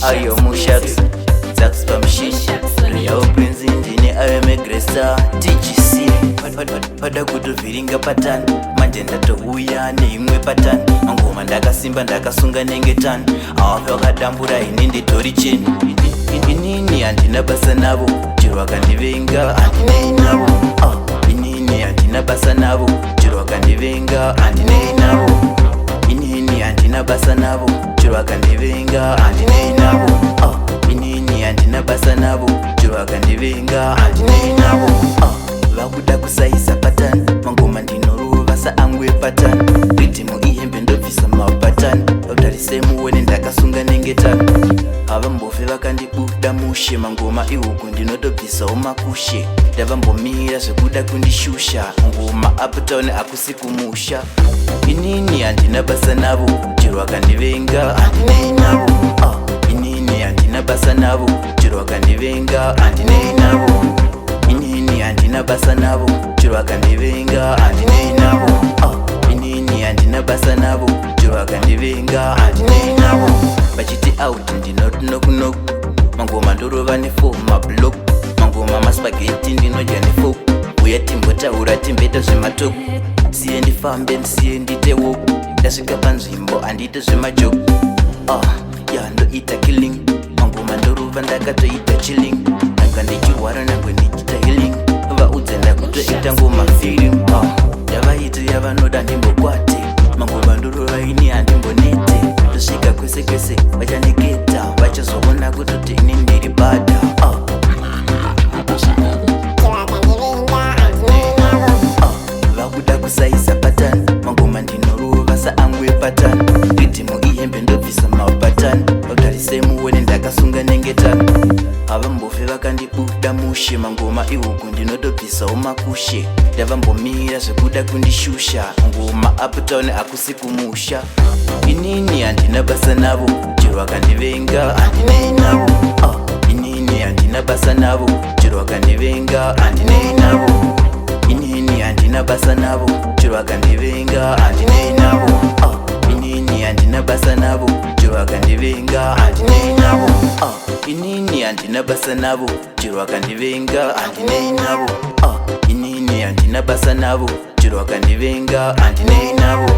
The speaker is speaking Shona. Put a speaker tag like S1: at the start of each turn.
S1: Ayo MUSHAX Sax pa machine Real Prince Engine ayemegresa TGC pada kutoviringa patani manje ndatouya neimwe patani mangoma ndakasimba ndakasunga nengetani avafe vakadambura ini nditori cheni inini handina basa navo chero vakandivenga handinei navo inini handina basa navo chero vakandivenga handinei navo inini handina basa navo chero vakandivenga handinei navo inini handina basa navo chero vakandivenga handinei navo vakuda kusaisa patani mangoma ndinorova saangwe patani ridhimu ihembe ndobvisa mapatani utarise muone ndakasunga nengetani avambofe vakandibuda mushe mangoma ihuku ndinotobvisawo makushe ndavambomira zvekuda kundishusha ngoma uptown akusi kumusha inini handina basa navo chero vakandivenga handinei navo inini handina basa navo chero vakandivenga handinei navo inini handina basa navo chero vakandivenga handinei navo inini handina basa navo chero vakandivenga handinei navo vachiti out ndinoti nokunoku mangoma ndorova nefo mablok mangoma maspageti ndinodya nefo uya timbotaura timbeta zvematoku siye ndifambe ndisiye ndite woku ndasvika panzvimbo handiite zvemajoku ndoita killing mangoma ndorova ndakatoita chilling ndanga ndichirwara nangwe ndichita healing vaudze ndakutoita ngoma feeling ndavaiti yavanoda ndimbokwate mangoma ndorova ini handimbonete ndosvika kwese kwese vachandiketa vachazoona kutoti ini ndiri bada vakuda kusaisa patani mangoma ndinorova saangwe patani ridhimu ihembe ndobvisa mapatani utarise muone ndakasunga nengetani avambofe vakandibuda mushe mangoma ihuku ndinotobvisawo makushe ndavambomira zvekuda kundishusha ngoma uptown akusi kumusha inini handina basa navo chero vakandivenga handinei navo inini handina basa navo chero vakandivenga handinei navo inini handina basa navo chero vakandivenga handinei navo inini handina basa navo chero vakandivenga handinei navo inini handina basa navo chero vakandivenga handinei navo inini handina basa navo chero vakandivenga handinei navo